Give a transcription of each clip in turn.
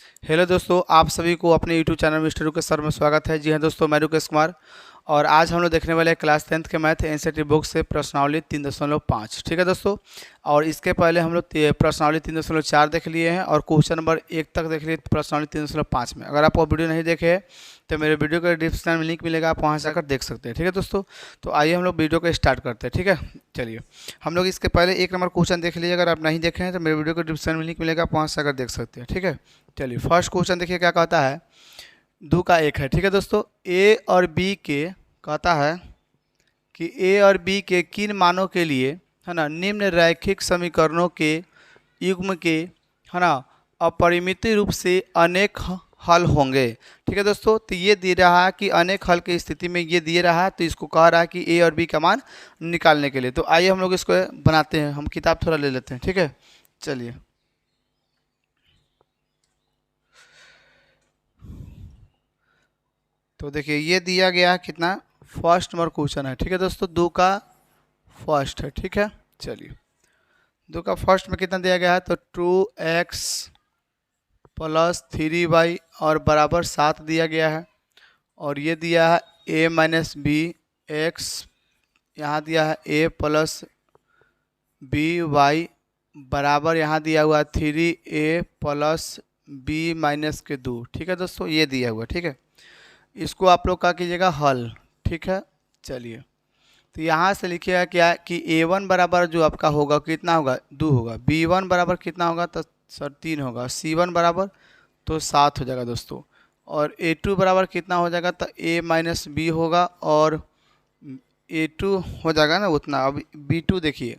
Hello दोस्तों, आप सभी को अपने YouTube channel mister Rukesh sir में स्वागत है। जी हाँ दोस्तों, मैं रुकेश कुमार और आज हम लोग देखने वाले हैं क्लास 10th के मैथ एनसीईआरटी बुक से प्रश्नावली 3.5। ठीक है दोस्तों। और इसके पहले हम लोग प्रश्नावली 3.4 देख लिए हैं और क्वेश्चन नंबर 1 तक देख लिए प्रश्नावली 3.5 में। अगर आप वो वीडियो नहीं देखे हैं तो मेरे वीडियो का डिस्क्रिप्शन में लिंक मिलेगा, आप वहाँ से आकर देख सकते हैं। ठीक है दोस्तों, तो आइए हम लोग वीडियो को स्टार्ट करते हैं। ठीक है, चलिए हम लोग इसके पहले 1 नंबर क्वेश्चन देख लीजिए। अगर आप नहीं देखे हैं तो मेरे वीडियो को डिस्क्रिप्शन में लिंक मिलेगा, आप वहाँ से आकर देख सकते हैं। ठीक है, चलिए फर्स्ट क्वेश्चन देखिए क्या कहता है। 2 का 1 है। ठीक है दोस्तों, ए और बी के कहता है कि ए और बी के किन मानों के लिए है ना निम्न रैखिक समीकरणों के युग्म के है ना अपरिमित रूप से अनेक हल होंगे। ठीक है दोस्तों, तो ये दे रहा है कि अनेक हल की स्थिति में ये दिए रहा है, तो इसको कह रहा है कि ए और बी का मान निकालने के लिए। तो आइए हम लोग इसको बनाते हैं। हम किताब थोड़ा ले लेते हैं। ठीक है, चलिए तो देखिए ये दिया गया है कितना, फर्स्ट नंबर क्वेश्चन है। ठीक है दोस्तों, 2 का फर्स्ट है। ठीक है, चलिए 2 का फर्स्ट में कितना दिया गया है, तो 2x प्लस 3y और बराबर 7 दिया गया है। और ये दिया है a माइनस बी एक्स, यहाँ दिया है a प्लस बी वाई बराबर यहाँ दिया हुआ है 3a प्लस b माइनस के 2। ठीक है दोस्तों, ये दिया हुआ है। ठीक है, इसको आप लोग क्या कीजिएगा, हल। ठीक है, चलिए तो यहाँ से लिखिएगा क्या कि a1 बराबर जो आपका होगा कितना होगा, 2 होगा। b1 बराबर कितना होगा, तो सर 3 होगा। c1 बराबर तो 7 हो जाएगा दोस्तों। और a2 बराबर कितना हो जाएगा, तो a माइनस बी होगा और a2 हो जाएगा ना उतना। अब b2 देखिए,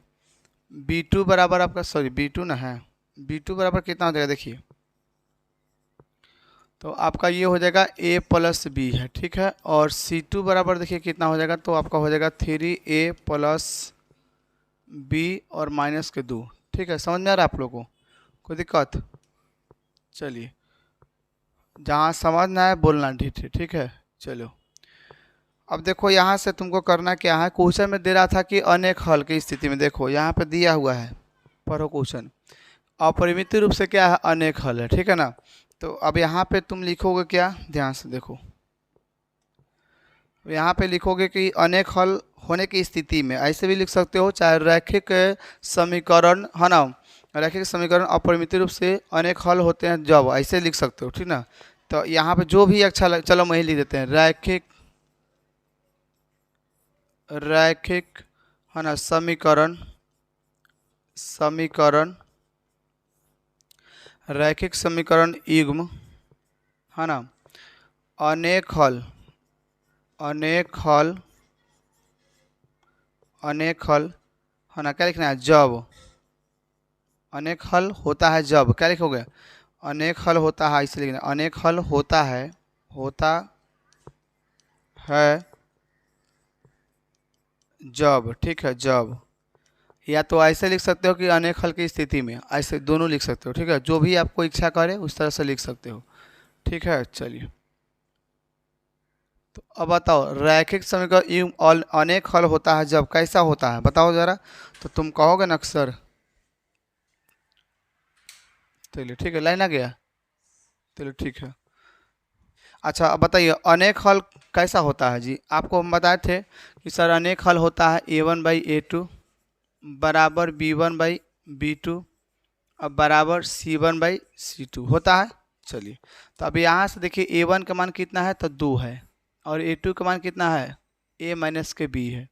b2 बराबर आपका, सॉरी b2 ना है, b2 बराबर कितना हो जाएगा देखिए, तो आपका ये हो जाएगा a प्लस बी है। ठीक है, और c2 बराबर देखिए कितना हो जाएगा, तो आपका हो जाएगा 3a प्लस बी और माइनस के 2। ठीक है, समझ में आ रहा है आप लोगों को, कोई दिक्कत? चलिए जहाँ समझना है बोलना। ठीक है, ठीक है, चलो अब देखो यहाँ से तुमको करना क्या है। क्वेश्चन में दे रहा था कि अनेक हल की स्थिति में, देखो यहाँ पे दिया हुआ है, पढ़ो क्वेश्चन। अपरिमित रूप से क्या है, अनेक हल है। ठीक है ना, तो अब यहाँ पे तुम लिखोगे क्या, ध्यान से देखो। यहाँ पे लिखोगे कि अनेक हल होने की स्थिति में, ऐसे भी लिख सकते हो, चाहे रैखिक समीकरण है ना, रैखिक समीकरण अपरिमित रूप से अनेक हल होते हैं जब, ऐसे लिख सकते हो। ठीक ना, तो यहाँ पे जो भी अच्छा चलो वही लिख देते हैं, रैखिक, रैखिक है ना समीकरण, समीकरण रैखिक समीकरण युग्म है ना अनेक हल, अनेक हल, अनेक हल है ना, क्या लिखना है, जब अनेक हल होता है जब, क्या लिखोगे, अनेक हल होता है, इसे लिखना, अनेक हल होता है, होता है जब। ठीक है, जब, या तो ऐसे लिख सकते हो कि अनेक हल की स्थिति में, ऐसे दोनों लिख सकते हो। ठीक है, जो भी आपको इच्छा करे उस तरह से लिख सकते हो। ठीक है, चलिए तो अब बताओ, रैखिक समीकरण युग्म अनेक हल होता है जब, कैसा होता है बताओ ज़रा। तो तुम कहोगे ना अक्सर, चलिए ठीक है, लाइन आ गया, चलो ठीक है। अच्छा अब बताइए अनेक हल कैसा होता है जी। आपको हम बताए थे कि सर अनेक हल होता है a1/a2 बराबर b1/b2 अब बराबर c1/c2 होता है। चलिए तो अब यहाँ से देखिए a1 का मान कितना है, तो 2 है, और a2 का मान कितना है, a माइनस के b है,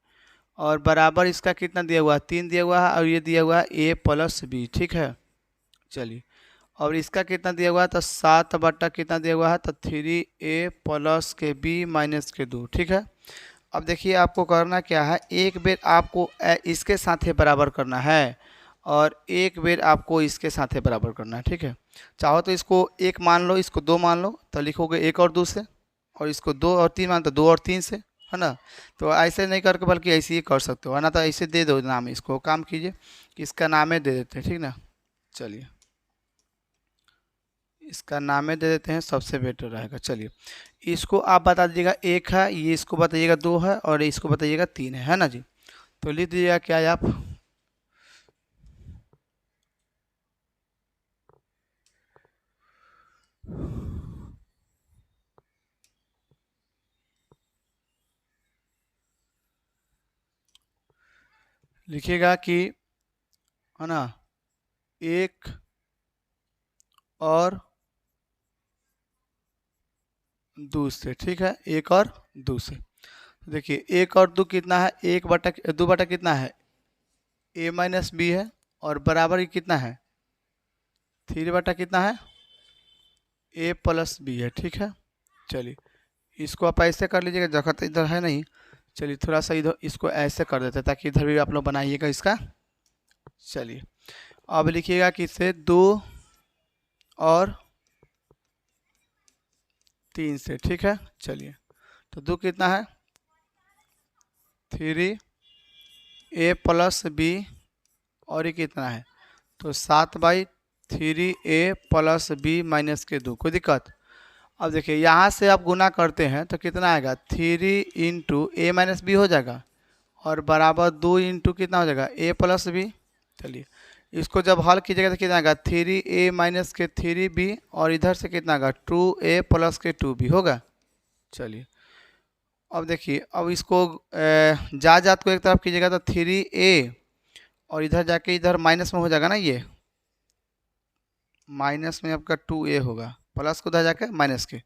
और बराबर इसका कितना दिया हुआ है, 3 दिया हुआ है, और ये दिया हुआ है a प्लस बी। ठीक है, चलिए और इसका कितना दिया हुआ है, तो 7 बट्टा कितना दिया हुआ है, तो 3a प्लस के b माइनस के 2। ठीक है, अब देखिए आपको करना क्या है, एक बेर आपको इसके साथ ही बराबर करना है और एक बेर आपको इसके साथ ही बराबर करना है। ठीक है, चाहो तो इसको 1 मान लो, इसको 2 मान लो, तो लिखोगे 1 और 2 से, और इसको 2 और 3 मान तो 2 और 3 से, है ना। तो ऐसे नहीं करके बल्कि ऐसे ही कर सकते हो, है ना। तो ऐसे दे दो नाम, इसको काम कीजिए कि इसका नामे दे देते हैं। ठीक ना, चलिए इसका नामे दे देते हैं, सबसे बेटर रहेगा। चलिए इसको आप बता दीजिएगा 1 है, ये इसको बताइएगा 2 है, और इसको बताइएगा 3 है ना जी। तो लिख दीजिएगा क्या है आप, लिखिएगा कि है ना एक और दो से, ठीक है, एक और दो से। देखिए एक और दो कितना है, एक बटा दो बटा कितना है a माइनस बी है, और बराबर ही कितना है 3 बटा कितना है a प्लस बी है, ठीक है। चलिए इसको आप ऐसे कर लीजिएगा, जगह तो इधर है नहीं। चलिए थोड़ा सा इधर इसको ऐसे कर देते हैं ताकि इधर भी आप लोग बनाइएगा इसका। चलिए अब लिखिएगा कि इससे 2 और 3 से, ठीक है। चलिए तो 2 कितना है 3 a प्लस बी, और ये कितना है तो 7/3 a प्लस बी माइनस के 2। कोई दिक्कत? अब देखिए यहाँ से आप गुना करते हैं तो कितना आएगा 3 इंटू ए माइनस बी हो जाएगा, और बराबर 2 इंटू कितना हो जाएगा a प्लस बी। चलिए इसको जब हल कीजिएगा तो कितना आएगा 3a माइनस के 3b, और इधर से कितना आएगा 2a प्लस के 2b होगा। चलिए अब देखिए, अब इसको जात को एक तरफ कीजिएगा तो 3a, और इधर जाके इधर माइनस में हो जाएगा ना, ये माइनस में आपका 2a होगा, प्लस को उधर जाके माइनस के,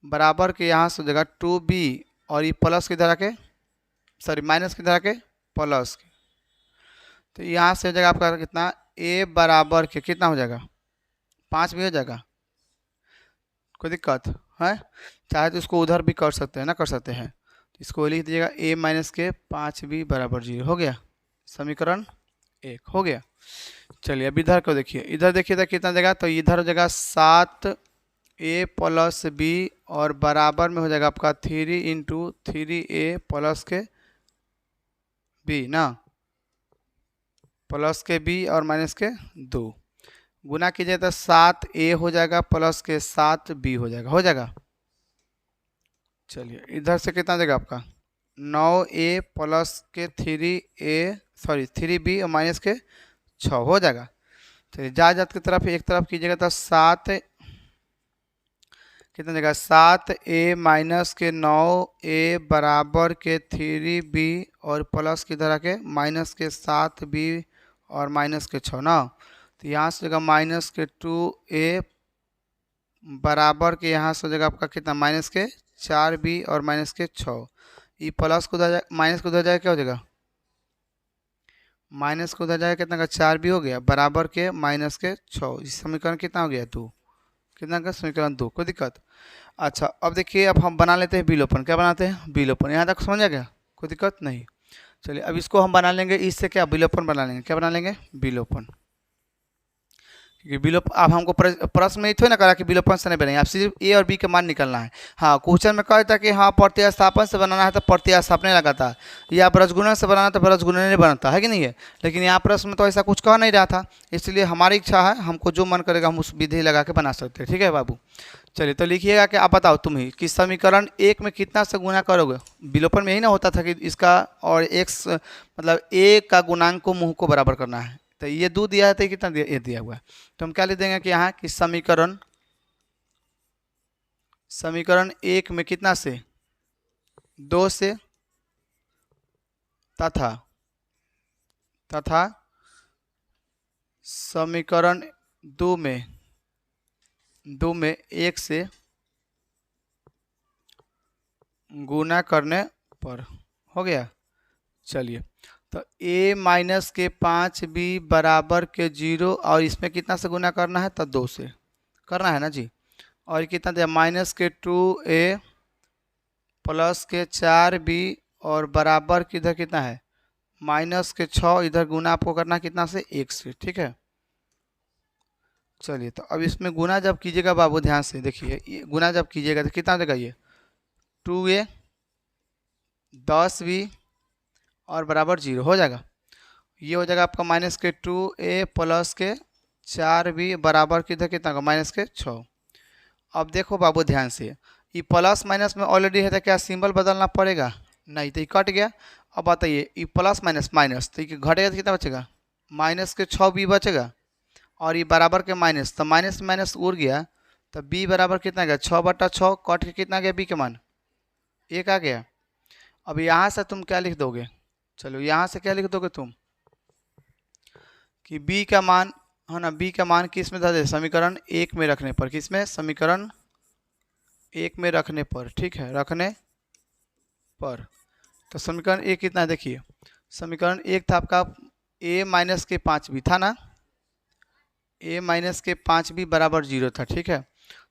बराबर के यहाँ से हो जाएगा 2b, और ये प्लस के इधर आके सॉरी माइनस के इधर आके प्लस के, तो यहाँ से हो जाएगा आपका कितना a बराबर के कितना हो जाएगा 5 भी हो जाएगा। कोई दिक्कत है? चाहे तो इसको उधर भी कर सकते हैं ना, कर सकते हैं, तो इसको लिख दीजिएगा a माइनस के 5b बराबर 0 हो गया, समीकरण 1 हो गया। चलिए अब इधर को देखिए, इधर देखिए तो कितना देगा, तो इधर हो जाएगा 7a प्लस बी, और बराबर में हो जाएगा आपका 3 इंटू 3a प्लस के बी ना, प्लस के बी और माइनस के 2, गुना कीजिए तो 7a हो जाएगा प्लस के 7b हो जाएगा, हो जाएगा। चलिए इधर से कितना देगा आपका 9a प्लस के 3b और माइनस के 6 हो जाएगा। चलिए जात की तरफ एक तरफ कीजिएगा तो 7 कितना देगा 7a माइनस के 9a बराबर के 3b, और प्लस की तरह के माइनस के 7b और माइनस के 6 ना, तो यहाँ से जगह माइनस के 2a बराबर के यहाँ से जगह आपका कितना माइनस के 4b और माइनस के 6, ये प्लस को उधर जाए माइनस को उधर जाए क्या हो जाएगा माइनस को उधर जाए कितना का 4b हो गया, बराबर के माइनस के 6। इस समीकरण कितना हो गया 2, कितना का समीकरण 2। कोई दिक्कत? अच्छा अब देखिए अब हम बना लेते हैं विलोपन। क्या बनाते हैं विलोपन, यहाँ तक समझ आ गया, कोई दिक्कत नहीं। चलिए अब इसको हम बना लेंगे, इससे क्या विलोपन बना लेंगे, क्या बना लेंगे विलोपन, क्योंकि विलोप अब हमको प्रश्न में थोड़ी ना करा कि विलोपन से नहीं बनेंगे, आप सिर्फ ए और बी का मान निकलना है। हाँ क्वेश्चन में कहता है कि हाँ प्रतिस्थापन से बनाना है तो प्रतिस्थापन लगाता है, या ब्रजगुणन से बनाना तो ब्रजगुणन नहीं बनता है कि नहीं है, लेकिन यहाँ प्रश्न में तो ऐसा कुछ कह नहीं रहा था, इसलिए हमारी इच्छा है, हमको जो मन करेगा हम उस विधि लगा के बना सकते हैं। ठीक है बाबू, चलिए तो लिखिएगा कि आप बताओ तुम ही कि समीकरण 1 में कितना से गुना करोगे। विलोपन में यही ना होता था कि इसका और x मतलब a का गुणांक को मुँह को बराबर करना है, तो ये 2 दिया है तो कितना दिया, ये दिया हुआ है, तो हम क्या लिख देंगे कि यहाँ कि समीकरण 1 में कितना से 2 से तथा समीकरण 2 में 1 से गुना करने पर हो गया। चलिए तो a माइनस के 5b बराबर के 0, और इसमें कितना से गुना करना है तो 2 से करना है ना जी, और कितना दिया माइनस के 2a प्लस के 4b, और बराबर की इधर कितना है माइनस के 6, इधर गुना आपको करना है कितना से 1 से। ठीक है चलिए तो अब इसमें गुना जब कीजिएगा बाबू ध्यान से देखिए, ये गुना जब कीजिएगा तो कितना देगा ये 2a 10b और बराबर 0 हो जाएगा, ये हो जाएगा आपका माइनस के 2a प्लस के 4b बराबर किधर कितना का माइनस के 6। अब देखो बाबू ध्यान से, ये प्लस माइनस में ऑलरेडी है तो क्या सिंबल बदलना पड़ेगा, नहीं तो ये कट गया। अब बताइए ये प्लस माइनस माइनस तो ये घटेगा तो कितना बचेगा माइनस के 6b बचेगा, और ये बराबर के माइनस तो माइनस माइनस उड़ गया, तो b बराबर कितना गया 6/6, कट के कितना गया b के मान 1 आ गया। अब यहाँ से तुम क्या लिख दोगे, चलो यहाँ से क्या लिख दोगे तुम कि b का मान है ना, b का मान किस में धर दे, समीकरण 1 में रखने पर, किस में, समीकरण 1 में रखने पर, ठीक है, रखने पर। तो समीकरण 1 कितना है, देखिए समीकरण 1 था आपका a माइनस के 5b था ना, a माइनस के 5b बराबर 0 था, ठीक है।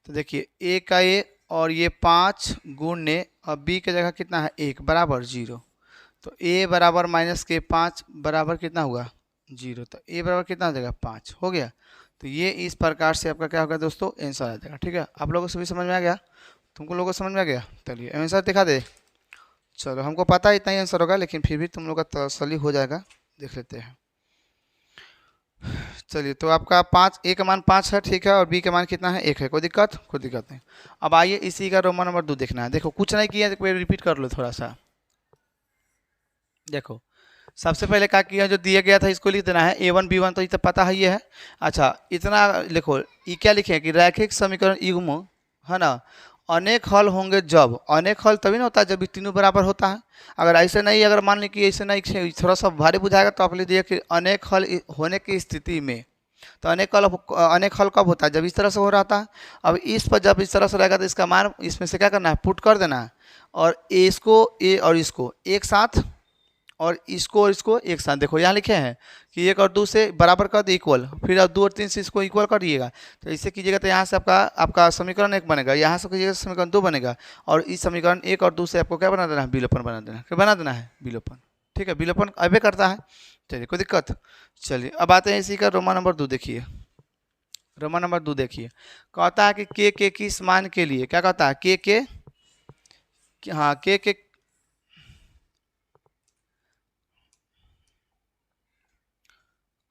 तो देखिए a का a और ये 5 गुणने अब b की जगह कितना है 1 बराबर 0। तो a बराबर माइनस के 5 बराबर कितना हुआ 0। तो a बराबर कितना हो जाएगा 5 हो गया। तो ये इस प्रकार से आपका क्या होगा दोस्तों, आंसर आ जाएगा, ठीक है। आप लोगों को भी समझ में आ गया, तुमको लोगों को समझ में आ गया। चलिए आंसर दिखा दे। चलो हमको पता है इतना ही आंसर होगा, लेकिन फिर भी तुम लोग का तसल्ली हो जाएगा, देख लेते हैं। चलिए तो आपका 5 a का मान 5 है, ठीक है, और b का मान कितना है 1 है, कोई दिक्कत नहीं। अब आइए इसी का रोमन नंबर 2 देखना है। देखो कुछ नहीं किया, रिपीट कर लो थोड़ा सा। देखो सबसे पहले क्या किया, जो दिया गया था इसको लिख देना है a1 b1, तो ये तो पता है ये है। अच्छा इतना लिखो, ये क्या लिखे कि रैखिक समीकरण युग्म है ना, अनेक हल होंगे जब, अनेक हल तभी ना होता है जब ये तीनों बराबर होता है। अगर ऐसे नहीं, अगर मान ली कि ऐसे नहीं, थोड़ा सा भारी बुझाएगा, तो आप लिख दिए कि अनेक हल होने की स्थिति में। तो अनेक हल कब होता है, जब इस तरह से हो रहा था। अब इस पर जब इस तरह से रहेगा तो इसका मान इसमें से क्या करना है, पुट कर देना है, और इसको ए और इसको एक साथ, और इसको एक साथ। देखो यहाँ लिखे हैं कि 1 और 2 से बराबर कर दे इक्वल, फिर अब 2 और 3 से इसको इक्वल कर दिएगा। तो इसे कीजिएगा तो यहाँ से आपका समीकरण 1 बनेगा, यहाँ से कीजिएगा समीकरण 2 बनेगा, और इस समीकरण 1 और 2 से आपको क्या बना देना है, विलोपन बना देना है। क्या बना देना है, विलोपन, ठीक है, विलोपन अबे करता है। चलिए कोई दिक्कत। चलिए अब आते हैं इसी का रोमन नंबर 2 देखिए। रोमन नंबर 2 देखिए, कहता है कि के किस मान के लिए, क्या कहता है, हाँ के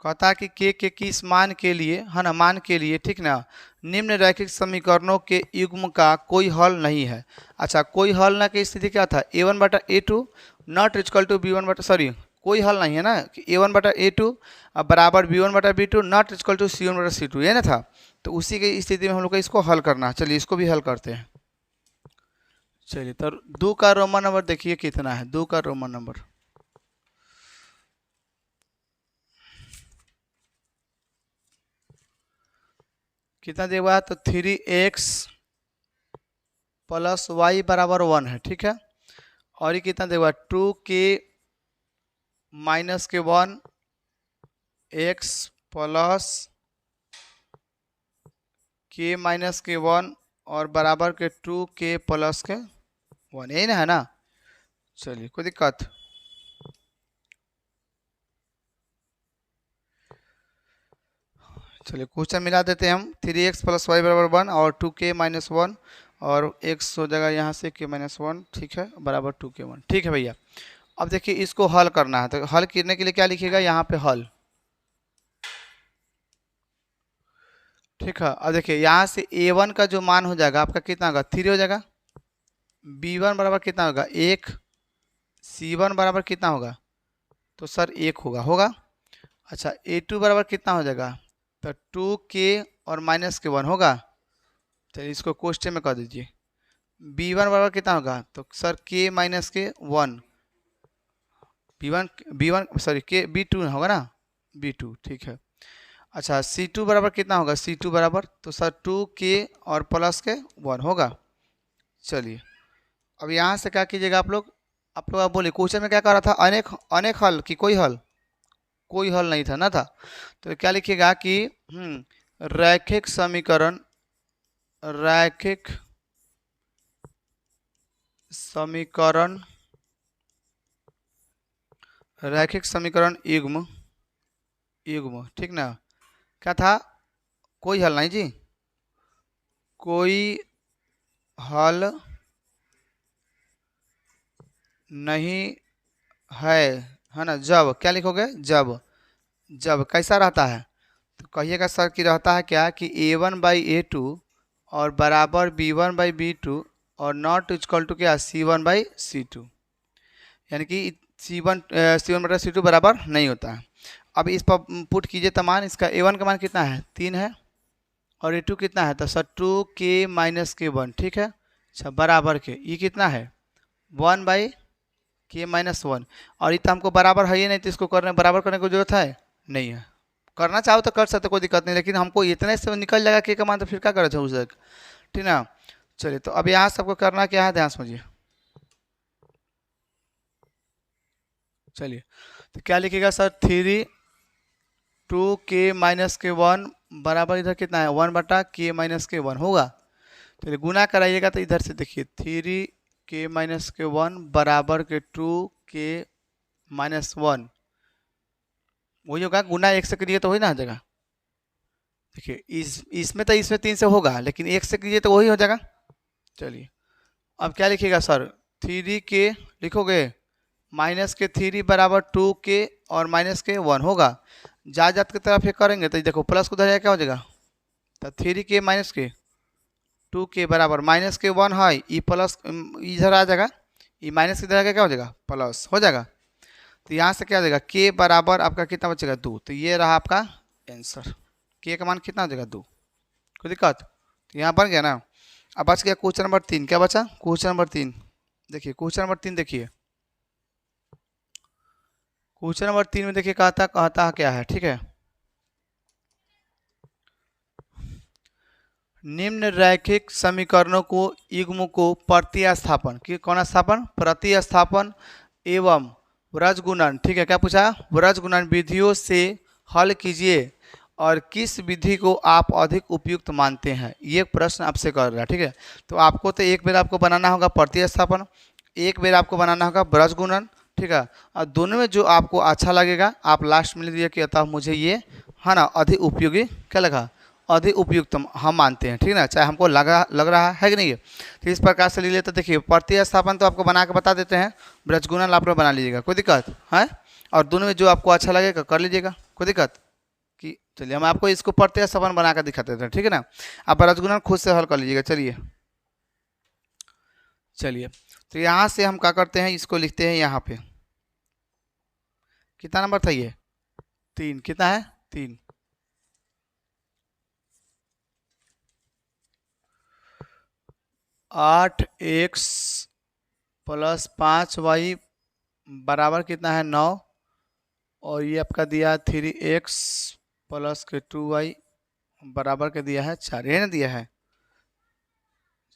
कहता है कि के किस मान के लिए, है ना, मान के लिए, ठीक ना, निम्न रैखिक समीकरणों के युग्म का कोई हल नहीं है। अच्छा कोई हल ना की स्थिति क्या था, a1 बटा a2 not equal to b1 बटा, सॉरी कोई हल नहीं है ना, कि a1 बटा a2 बराबर b1 बटा b2 not equal to c1 बटा c2, ये ना था। तो उसी की स्थिति में हम लोग को इसको हल करना है। चलिए इसको भी हल करते हैं। चलिए तो 2 का रोमन नंबर देखिए कितना है, 2 का रोमन नंबर कितना दिया हुआ है, तो 3x प्लस वाई बराबर 1 है, ठीक है। और ये कितना दिया हुआ है, 2k माइनस के 1 x प्लस k माइनस के 1 और बराबर के 2k प्लस के 1, यही ना है ना। चलिए कोई दिक्कत। चलिए क्वेश्चन मिला देते हैं हम, 3x प्लस वाई बराबर 1 और 2k माइनस 1 और x हो जाएगा यहाँ से k माइनस 1, ठीक है, बराबर 2k1, ठीक है भैया। अब देखिए इसको हल करना है, तो हल करने के लिए क्या लिखिएगा यहाँ पे हल, ठीक है। अब देखिए यहाँ से a1 का जो मान हो जाएगा आपका कितना होगा, 3 हो जाएगा, b1 बराबर कितना होगा 1, c1 बराबर कितना होगा, तो सर 1 होगा। अच्छा a2 बराबर कितना हो जाएगा, तो 2k और माइनस के 1 होगा। चलिए इसको क्वेश्चन में कर दीजिए, b1 बराबर कितना होगा, तो सर k माइनस के 1, b1 सॉरी k b2 होगा ना, b2, ठीक है। अच्छा c2 बराबर कितना होगा, c2 बराबर तो सर 2k और प्लस के 1 होगा। चलिए अब यहाँ से क्या कीजिएगा आप लोग आप बोलिए क्वेश्चन में क्या कर रहा था, अनेक हल की कोई हल नहीं था ना था। तो क्या लिखिएगा कि रैखिक समीकरण युग्म, ठीक ना, क्या था, कोई हल नहीं जी, कोई हल नहीं है ना। जब क्या लिखोगे, जब कैसा रहता है, तो कहिएगा सर कि रहता है क्या कि a1 बाई a2 और बराबर b1 बाई b2 और नॉट इक्वल टू क्या c1 बाई c2, यानी कि c1 बटा c2 बराबर नहीं होता है। अब इस पर पुट कीजिए तो मान, इसका a1 का मान कितना है 3 है, और a2 कितना है, तो सर 2k माइनस के 1, ठीक है। अच्छा बराबर के ये कितना है 1 बाई k माइनस 1, और ये तो हमको बराबर है ही नहीं, तो इसको बराबर करने की जरूरत है नहीं है, करना चाहो तो कर सकते, कोई दिक्कत नहीं, लेकिन हमको इतने से निकल जाएगा के का मान, तो फिर क्या करे उसे, ठीक ना। चलिए, तो अब यहाँ सबको करना क्या है, ध्यान समझिए। चलिए, तो क्या लिखेगा सर, 3 2 k - k 1 बराबर इधर कितना है 1/k - k 1 होगा। तो गुना कराइएगा तो इधर से देखिए 3 k - k 1 बराबर के 2 k - 1 वही होगा, गुना एक से करिए तो वही ना हो जाएगा। देखिए इसमें तो इसमें 3 से होगा, लेकिन एक से कीजिए तो वही हो जाएगा। चलिए, अब क्या लिखिएगा सर, 3 k लिखोगे -k3 बराबर 2k और -k 1 होगा। जात की तरफ ये करेंगे तो देखो प्लस को उधर क्या हो जाएगा, तो 3k - k 2k बराबर -k 1 है, ई प्लस इधर आ जाएगा, ई माइनस इधर आगे क्या हो जाएगा, प्लस हो जाएगा। तो यहाँ से क्या हो जाएगा, k बराबर आपका कितना बचेगा 2। तो ये रहा आपका आंसर, k का मान कितना हो जाएगा 2। कोई दिक्कत, तो यहाँ बन गया ना। अब बच गया क्वेश्चन नंबर 3, क्या बचा क्वेश्चन नंबर 3, देखिए क्वेश्चन नंबर 3 देखिए, क्वेश्चन नंबर 3 में देखिए कहता क्या है, ठीक है। निम्न रैखिक समीकरणों को युग्म को प्रतिस्थापन की कौन स्थापन प्रतिस्थापन एवं व्रजगुणन, ठीक है, क्या पूछा, व्रजगुणन विधियों से हल कीजिए और किस विधि को आप अधिक उपयुक्त मानते हैं, ये प्रश्न आपसे कर रहा है, ठीक है। तो आपको तो एक बेर आपको बनाना होगा प्रतिस्थापन, एक बेर आपको बनाना होगा व्रजगुणन, ठीक है। और दोनों में जो आपको अच्छा लगेगा आप लास्ट में लिख दिए कि अतः मुझे ये है ना अधिक उपयोगी, क्या लगा, अधिक उपयुक्त हम मानते हैं, ठीक है ना, चाहे हमको लग रहा है कि नहीं है। तो इस प्रकार से ले लिए, तो देखिए प्रतिस्थापन तो आपको बना के बता देते हैं, व्रजगुणन आप लोग बना लीजिएगा, कोई दिक्कत है। और दोनों में जो आपको अच्छा लगेगा कर लीजिएगा, कोई दिक्कत कि। चलिए हम आपको इसको प्रतिस्थापन बना कर दिखाते हैं, ठीक है ना। आप व्रजगुणन खुद से हल कर लीजिएगा। चलिए, तो यहाँ से हम क्या करते हैं, इसको लिखते हैं यहाँ पे, कितना नंबर था ये 3, कितना है 3, 8x + 5y बराबर कितना है 9, और ये आपका दिया 3x + 2y बराबर के दिया है 4, ये ना दिया है।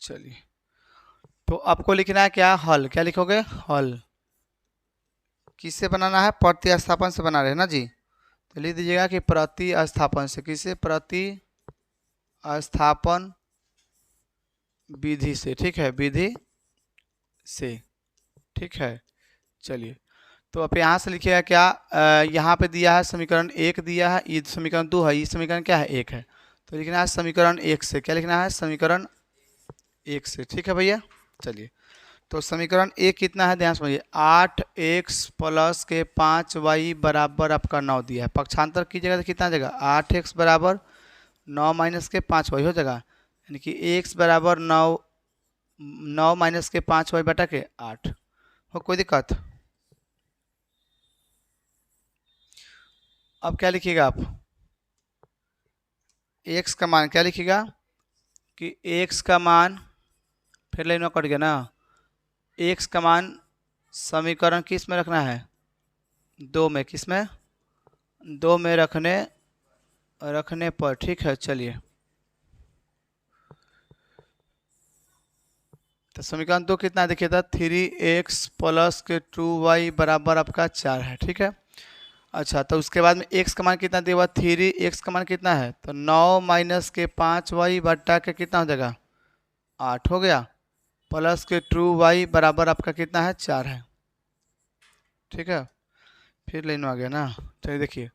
चलिए, तो आपको लिखना है क्या, हल, क्या लिखोगे, हल किससे बनाना है, प्रतिस्थापन से बना रहे हैं ना जी। तो लिख दीजिएगा कि प्रतिस्थापन से, किससे, प्रतिस्थापन विधि से, ठीक है, विधि से, ठीक है। चलिए, तो अब यहाँ से लिखिएगा क्या, यहाँ पे दिया है समीकरण 1 दिया है, ये समीकरण 2 है, ये समीकरण क्या है 1 है। तो लिखना है समीकरण 1 से, क्या लिखना है, समीकरण 1 से, ठीक है भैया। चलिए, तो समीकरण 1 कितना है, ध्यान समझिए, 8x + के 5y बराबर आपका 9 दिया है, पक्षांतर कीजिएगा तो कितना जाएगा, 8x बराबर 9 - के 5y हो जाएगा, यानी कि x बराबर 9 - के 5y बटा के 8 हो, कोई दिक्कत। अब क्या लिखिएगा आप, x का मान क्या लिखिएगा कि x का मान, फिर लाइन में कट गया ना, x का मान समीकरण किस में रखना है, 2 में, किस में, 2 में रखने पर, ठीक है। चलिए, तो समीकरण 2 कितना देखिए था, 3x + के 2y बराबर आपका 4 है, ठीक है। अच्छा, तो उसके बाद में x का मान कितना दिया हुआ, 3x का मान कितना है, तो 9 - के 5y बटा के कितना हो जाएगा 8 हो गया, प्लस के 2y बराबर आपका कितना है 4 है, ठीक है। फिर लाइन में आ गया ना, चलिए देखिए,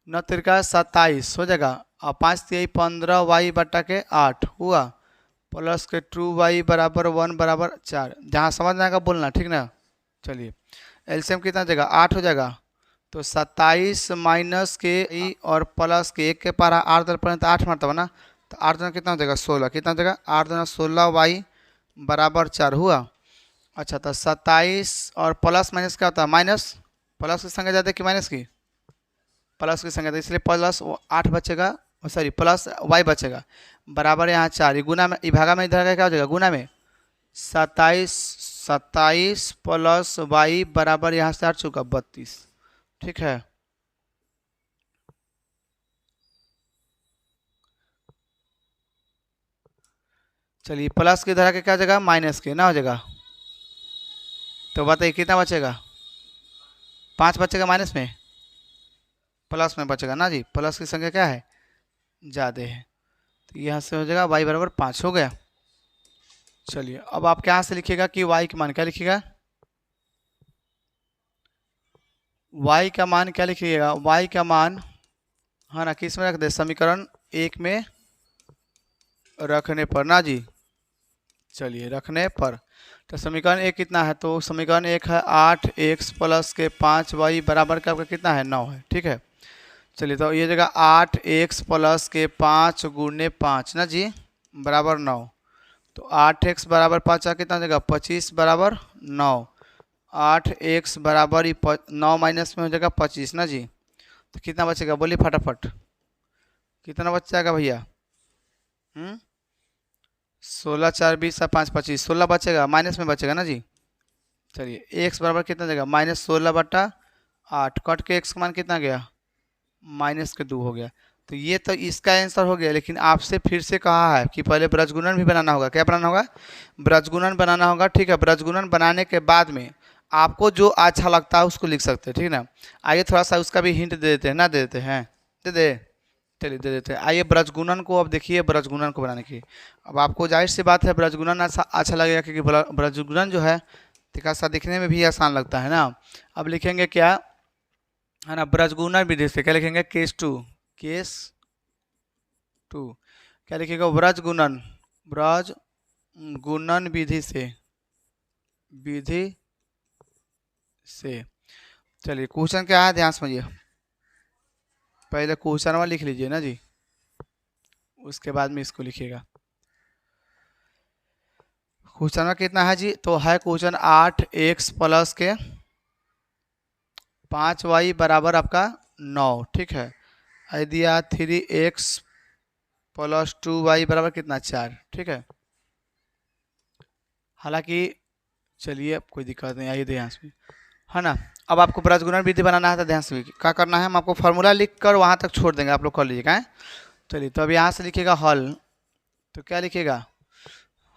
9 तिरका 27 हो जाएगा, और 5 तिहाई 15y बटा के 8 हुआ, प्लस के 2y बराबर 1 बराबर 4, जहाँ समझ में आएगा बोलना, ठीक ना। चलिए, एलसीएम कितना जाएगा 8 हो जाएगा, तो 27 माइनस के ई और प्लस के 1 के पारा 8 दर पर 8 मारता हुआ ना, तो 8 दूना कितना हो जाएगा 16, कितना हो जाएगा 8 दूना 16y बराबर 4 हुआ। अच्छा, तो 27 और प्लस माइनस क्या होता है, माइनस, प्लस की संख्या ज़्यादा कि माइनस की, प्लस की संख्या, तो इसलिए प्लस 8 बचेगा, सॉरी प्लस y बचेगा, बराबर यहाँ 4, गुना में, भागा में इधर का क्या हो जाएगा गुना में, 27 प्लस y बराबर यहाँ से 8 चुका 32, ठीक है। चलिए प्लस की इधर आके क्या जगह माइनस के ना हो जाएगा, तो बताइए कितना बचेगा, 5 बचेगा माइनस में, प्लस में बचेगा ना जी, प्लस की संख्या क्या है ज़्यादा है, तो यहाँ से हो जाएगा y बराबर 5 हो गया। चलिए अब आप यहाँ से लिखिएगा कि y का मान क्या लिखिएगा, y का मान क्या लिखिएगा, y का मान है ना किस में रख दे, समीकरण 1 में रखने पर ना जी। चलिए रखने पर, तो समीकरण 1 कितना है, तो समीकरण 1 है 8x प्लस के 5y बराबर का आपका कितना है 9 है, ठीक है। चलिए तो ये जगह 8x प्लस के 5 गुणे 5 ना जी बराबर 9, तो 8x बराबर 5 का कितना जगह 25 बराबर 9, 8x बराबर ही 9 माइनस में हो जाएगा 25 ना जी, तो कितना बचेगा बोलिए फटाफट, कितना बच जाएगा भैया, 16 4 20 और 5 25, 16 बचेगा माइनस में बचेगा ना जी। चलिए x बराबर कितना देगा -16/8, कट के x का मान कितना गया -2 हो गया, तो ये तो इसका आंसर हो गया। लेकिन आपसे फिर से कहा है कि पहले ब्रजगुणन भी बनाना होगा, क्या बनाना होगा ब्रजगुणन बनाना होगा, ठीक है। ब्रजगुणन बनाने के बाद में आपको जो अच्छा लगता है उसको लिख सकते हैं, ठीक है ना। आइए थोड़ा सा उसका भी हिंट दे देते हैं ना, दे देते हैं, दे दे चलिए दे देते हैं। आइए ब्रजगुणन को अब देखिए, ब्रजगुणन को बनाने की अब आपको जाहिर सी बात है ब्रजगुणन अच्छा लगेगा, क्योंकि ब्रजगुणन जो है थोड़ा सा दिखने में भी आसान लगता है ना। अब लिखेंगे क्या है ना, ब्रजगुणन विधि से क्या लिखेंगे, केस टू क्या लिखेगा, ब्रज गुणन विधि से। चलिए क्वेश्चन क्या है ध्यान समझिए, पहले क्वेश्चन में लिख लीजिए ना जी, उसके बाद में इसको लिखिएगा। क्वेश्चन में कितना है जी, तो है क्वेश्चन 8x प्लस के 5y बराबर आपका 9, ठीक है। दिया 3x प्लस 2y बराबर कितना 4, ठीक है। हालांकि चलिए अब कोई दिक्कत नहीं, आइए ध्यान से है ना। अब आपको ब्रजगुणन विधि बनाना है तो ध्यान से क्या करना है, हम आपको फार्मूला लिख कर वहाँ तक छोड़ देंगे, आप लोग कर लीजिएगा। चलिए तो अब यहाँ से लिखिएगा हल, तो क्या लिखिएगा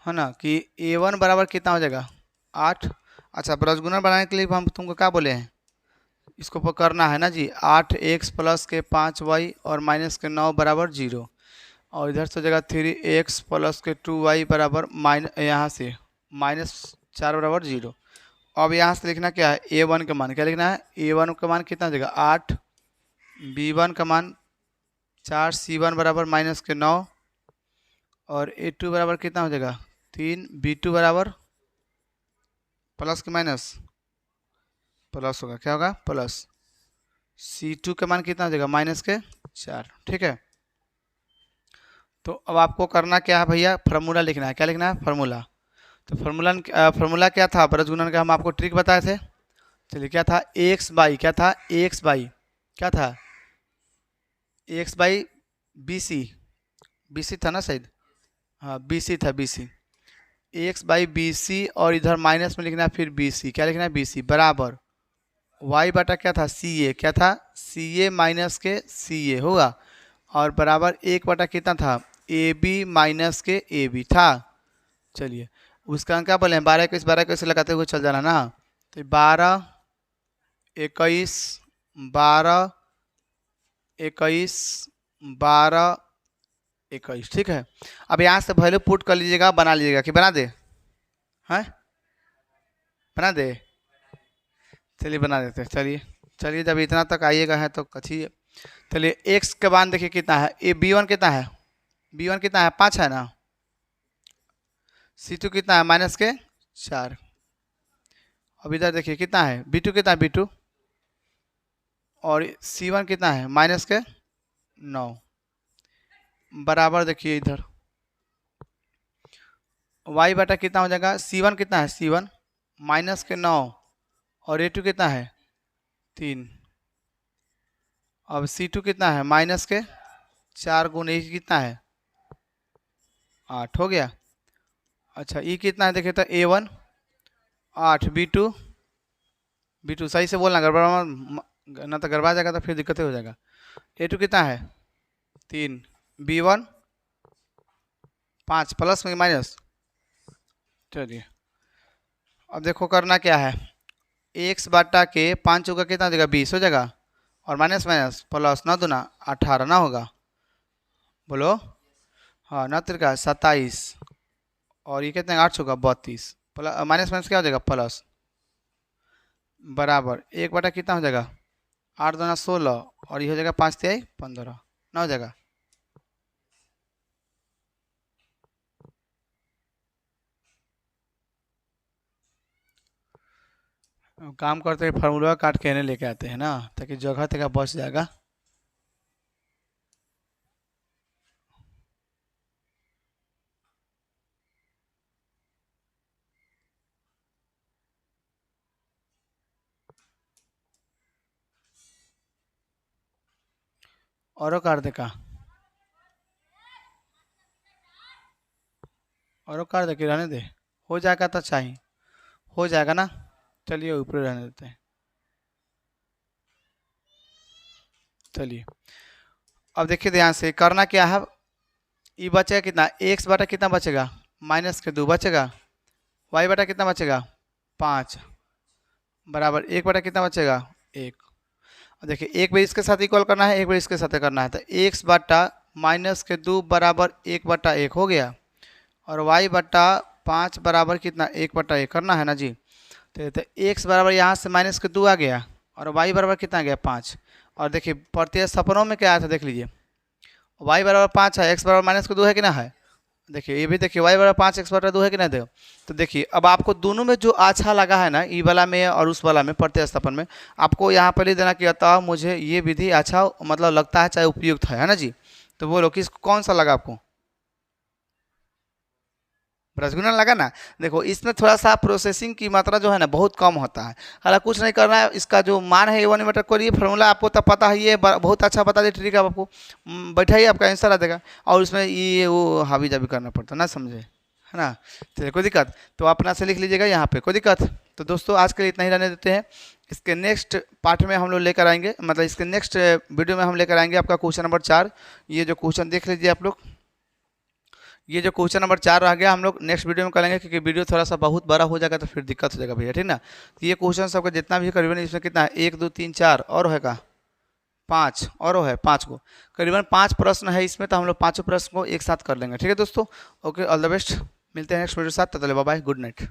है ना कि a1 बराबर कितना हो जाएगा 8। अच्छा ब्रजगुणन बनाने के लिए हम तुमको क्या बोले हैं, इसको करना है ना जी, 8x प्लस के 5y और माइनस के 9 बराबर 0, और इधर से जगह 3x प्लस के 2y बराबर यहाँ से -4 बराबर 0। अब यहाँ से लिखना क्या है, a1 का मान क्या लिखना है, a1 का मान कितना देगा 8, b1 का मान 4, c1 बराबर माइनस के 9, और a2 बराबर कितना हो जाएगा 3, b2 बराबर प्लस के माइनस प्लस होगा, क्या होगा प्लस, c2 का मान कितना हो जाएगा -4, ठीक है। तो अब आपको करना क्या है भैया, फार्मूला लिखना है, क्या लिखना है फार्मूला। तो फार्मूला क्या था ब्रजगुणन का, हम आपको ट्रिक बताए थे। चलिए क्या था, एक्स बाई क्या था, क्या था एक्स बाई बी सी था ना शायद, हाँ बी सी था, एक्स बाई बी सी, और इधर माइनस में लिखना है फिर बी सी, क्या लिखना है बी सी बराबर वाई बटा क्या था सी ए, क्या था सी ए माइनस के सी ए होगा, और बराबर 1 बटा कितना था ए बी माइनस के ए बी था। चलिए उसका क्या बोले 12 21 लगाते हुए चल जाना ना, तो 12 21 12 21 12 21, ठीक है। अब यहाँ से वैल्यू पुट कर लीजिएगा, बना लीजिएगा कि बना दे, हैं बना दे, चलिए बना देते हैं। चलिए जब इतना तक आइएगा है तो कछिए। चलिए एक्स के मान देखिए कितना है, ए b1 कितना है, b1 कितना है 5 है ना, c2 कितना है -4, अब इधर देखिए कितना है b2 कितना है b2, और c1 कितना है -9 बराबर देखिए इधर y बटा कितना हो जाएगा, c1 कितना है c1 -9, और a2 कितना है 3, अब c2 कितना है -4 गुणे कितना है 8 हो गया। अच्छा ई कितना है देखिए तो a1 8, b2 सही से बोलना, गड़बड़ा ना तो गड़बड़ा जाएगा तो फिर दिक्कत हो जाएगा। a2 कितना है 3, b1 5 प्लस में माइनस। चलिए अब देखो करना क्या है, एक्स बाटा के 5 होगा कितना हो जाएगा 20 हो जाएगा, और माइनस माइनस प्लस 9 दूना 18 ना होगा, बोलो। हाँ 9 तिरका 27, और ये कितना 8 होगा 32, प्लस माइनस माइनस क्या हो जाएगा प्लस, बराबर एक बटा कितना हो जाएगा 8 दूना 16, और ये हो जाएगा 5 तिहाई 15 ना हो जाएगा। काम करते हैं फार्मूला काट के लेके आते हैं ना, ताकि जगह तक बच जाएगा। और काट दे का, और काट दे कि रहने दे, हो जाएगा तो चाहिए, हो जाएगा ना। चलिए ऊपर रहने देते हैं। चलिए अब देखिए ध्यान से करना क्या है, ये बचेगा कितना एक्स बटा कितना बचेगा माइनस के 2 बचेगा, वाई बटा कितना बचेगा 5, बराबर एक बटा कितना बचेगा 1। और देखिए एक बार इसके साथ इक्वल करना है, एक बार इसके साथ करना है, तो एक्स बटा माइनस के 2 बराबर 1/1 हो गया, और वाई बटा 5 बराबर कितना 1/1 करना है ना जी। तो एक्स बराबर यहाँ से माइनस के 2 आ गया, और वाई बराबर कितना आ गया 5। और देखिए प्रतिस्थापनों में क्या आया था देख लीजिए, वाई बराबर 5 है, एक्स बराबर माइनस के 2 है कि ना है, देखिए ये भी देखिए वाई बराबर 5 एक्स बराबर 2 है कि नहीं देखो। तो देखिए अब आपको दोनों में जो अच्छा लगा है ना, ई वाला में और उस वाला में प्रतिस्थापन में, आपको यहाँ पर लिख देना कि अतः मुझे ये विधि अच्छा मतलब लगता है, चाहे उपयुक्त है ना जी। तो बोलो किस कौन सा लगा आपको, रसगुल्ला लगा ना। देखो इसमें थोड़ा सा प्रोसेसिंग की मात्रा जो है ना बहुत कम होता है, हालांकि कुछ नहीं करना है, इसका जो मान है A1 मीटर करिए, फार्मूला आपको तब पता है, ये बहुत अच्छा बता दे ट्रिक आपको, बैठाइए आपका आंसर आ जाएगा, और उसमें ये वो हावी जावी करना पड़ता ना, समझे है ना। चलिए कोई दिक्कत तो अपना से लिख लीजिएगा यहाँ पे, कोई दिक्कत। तो दोस्तों आज के लिए इतना ही रहने देते हैं, इसके नेक्स्ट पार्ट में हम लोग लेकर आएंगे, मतलब इसके नेक्स्ट वीडियो में हम लेकर आएंगे आपका क्वेश्चन नंबर 4। ये जो क्वेश्चन देख लीजिए आप लोग, ये जो क्वेश्चन नंबर 4 रह गया हम लोग नेक्स्ट वीडियो में करेंगे, क्योंकि वीडियो थोड़ा सा बहुत बड़ा हो जाएगा तो फिर दिक्कत हो जाएगा भैया, ठीक ना। तो ये क्वेश्चन सबका जितना भी करीबन इसमें कितना है 1 2 3 4 और होगा 5, और है 5 को, करीबन 5 प्रश्न है इसमें, तो हम लोग 5 प्रश्न को एक साथ कर लेंगे, ठीक है दोस्तों। ओके ऑल द बेस्ट, मिलते हैं नेक्स्ट वीडियो के साथ, तब तक बाय बाय, गुड नाइट।